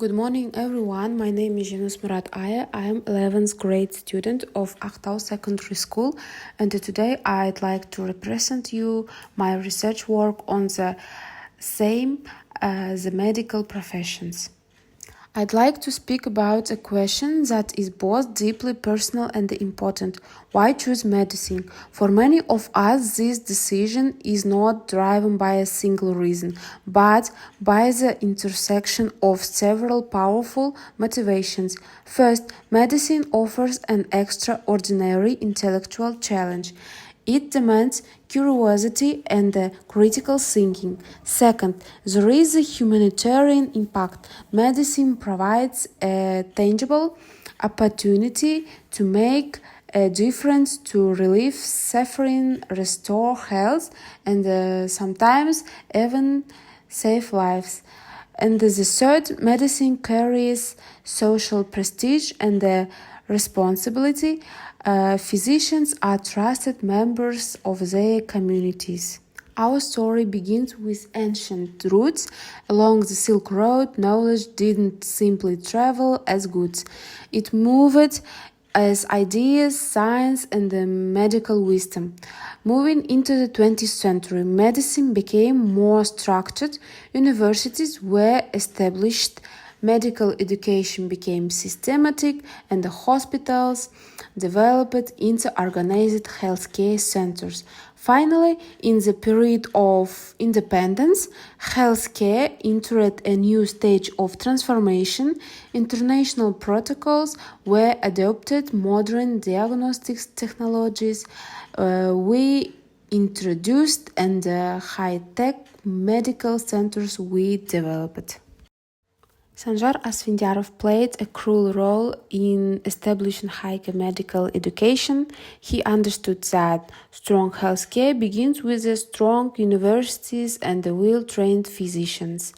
Good morning, everyone. My name is Zhenismurat Aiya. I am 11th grade student of Aktau Secondary School, and today I'd like to represent you my research work on the medical professions. I'd like to speak about a question that is both deeply personal and important. Why choose medicine? For many of us, this decision is not driven by a single reason, but by the intersection of several powerful motivations. First, medicine offers an extraordinary intellectual challenge. It demands curiosity and critical thinking. Second, there is a humanitarian impact. Medicine provides a tangible opportunity to make a difference, to relieve suffering, restore health, and sometimes even save lives. And the third, medicine carries social prestige and responsibility. Physicians are trusted members of their communities. Our story begins with ancient roots. Along the Silk Road, knowledge didn't simply travel as goods. It moved as ideas, science, and medical wisdom. Moving into the 20th century, medicine became more structured. Universities were established. Medical education became systematic, and the hospitals developed into organized healthcare centers. Finally, in the period of independence, healthcare entered a new stage of transformation. International protocols were adopted, modern diagnostics technologies were introduced, and high-tech medical centers were developed. Sanjar Asfindyarov played a crucial role in establishing higher medical education. He understood that strong healthcare begins with strong universities and well-trained physicians.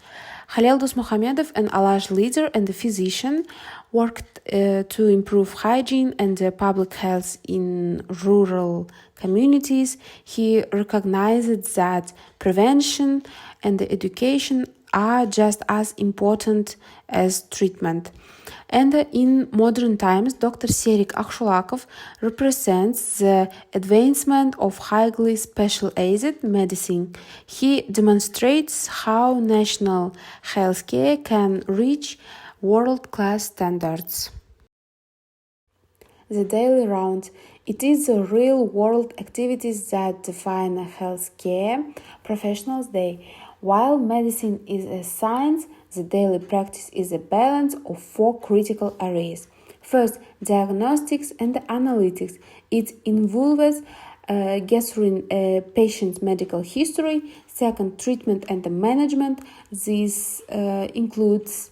Khalil Dosmuhamedov, an Alaj leader and a physician, worked to improve hygiene and public health in rural communities. He recognized that prevention and education are just as important as treatment. And in modern times, Dr. Serik Akhshulakov represents the advancement of highly specialized medicine. He demonstrates how national healthcare can reach world-class standards. The daily round. It is the real-world activities that define a healthcare professional's day. While medicine is a science, the daily practice is a balance of four critical areas. First, diagnostics and analytics. It involves gathering a patient's medical history. Second, treatment and management. This includes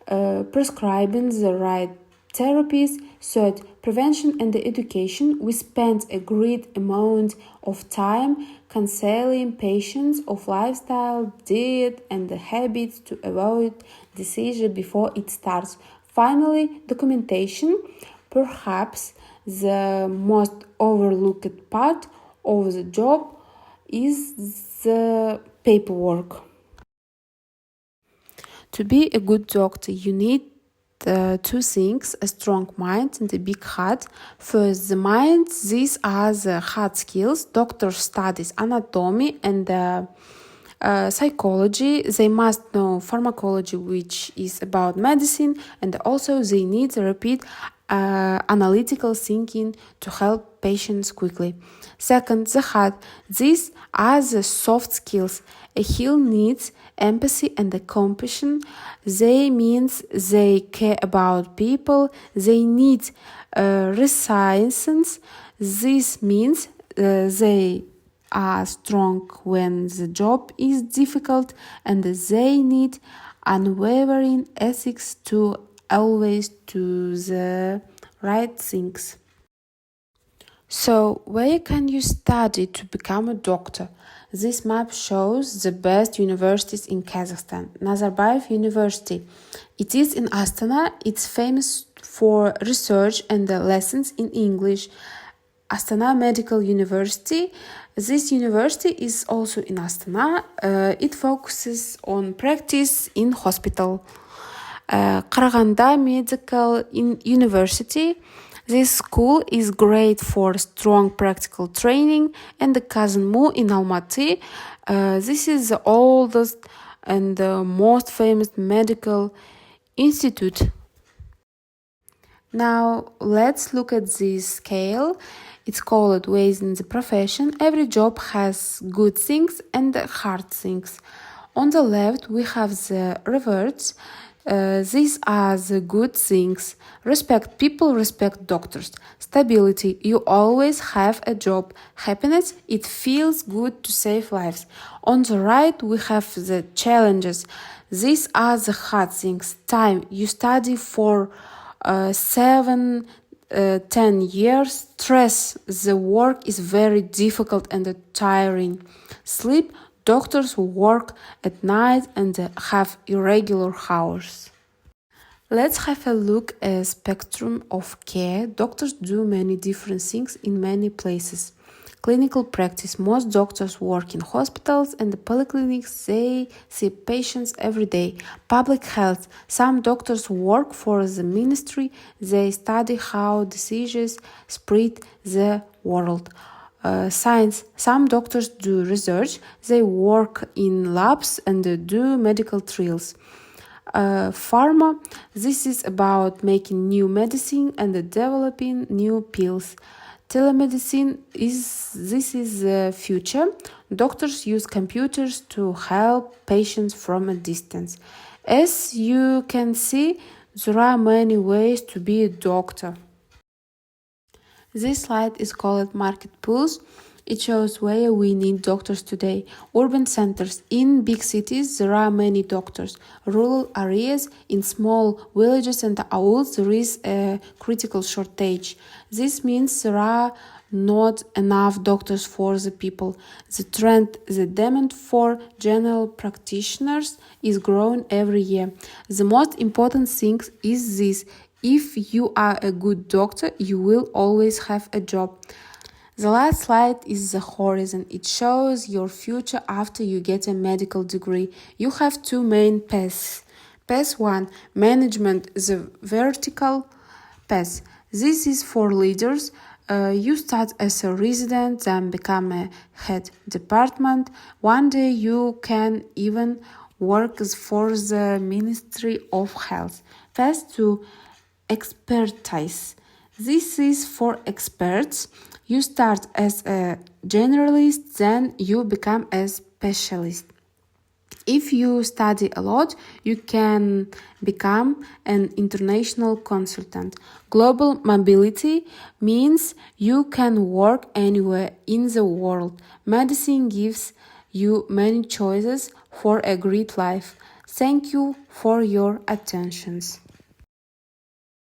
prescribing the right therapies. Third, prevention and education. We spend a great amount of time counseling patients of lifestyle, diet, and the habits to avoid disease before it starts. Finally, documentation. Perhaps the most overlooked part of the job is the paperwork. To be a good doctor, you need two things: a strong mind and a big heart. First, the mind. These are the hard skills. Doctors studies anatomy and psychology. They must know pharmacology, which is about medicine, and also they need rapid analytical thinking to help patients quickly. Second, the heart. These are the soft skills. A heal needs empathy and compassion. They means they care about people. They need resilience. This means they are strong when the job is difficult, and they need unwavering ethics to always do the right things. So, where can you study to become a doctor? This map shows the best universities in Kazakhstan. Nazarbayev University. It is in Astana. It's famous for research and lessons in English. Astana Medical University. This university is also in Astana. It focuses on practice in hospital. Қарағанда Medical University. This school is great for strong practical training, and the Kazanmu in Almaty. This is the oldest and the most famous medical institute. Now let's look at this scale. It's called ways in the profession. Every job has good things and hard things. On the left we have the reverse. These are the good things. Respect people, respect doctors. Stability, you always have a job. Happiness, it feels good to save lives. On the right, we have the challenges. These are the hard things. Time, you study for 10 years. Stress, the work is very difficult and tiring. Sleep, doctors work at night and have irregular hours. Let's have a look at a spectrum of care. Doctors do many different things in many places. Clinical practice. Most doctors work in hospitals and the polyclinics. They see patients every day. Public health. Some doctors work for the ministry. They study how diseases spread the world. Science. Some doctors do research. They work in labs and do medical trials. Pharma. This is about making new medicine and developing new pills. Telemedicine is the future. Doctors use computers to help patients from a distance. As you can see, there are many ways to be a doctor. This slide is called Market Pulse. It shows where we need doctors today. Urban centers. In big cities, there are many doctors. Rural areas, in small villages and towns, there is a critical shortage. This means there are not enough doctors for the people. The demand for general practitioners is growing every year. The most important thing is this. If you are a good doctor, you will always have a job. The last slide is the horizon. It shows your future after you get a medical degree. You have two main paths. Path 1, management, the vertical path. This is for leaders. You start as a resident, then become a head department. One day you can even work for the Ministry of Health. Path 2, expertise. This is for experts. You start as a generalist, then you become a specialist. If you study a lot, you can become an international consultant. Global mobility means you can work anywhere in the world. Medicine gives you many choices for a great life. Thank you for your attention.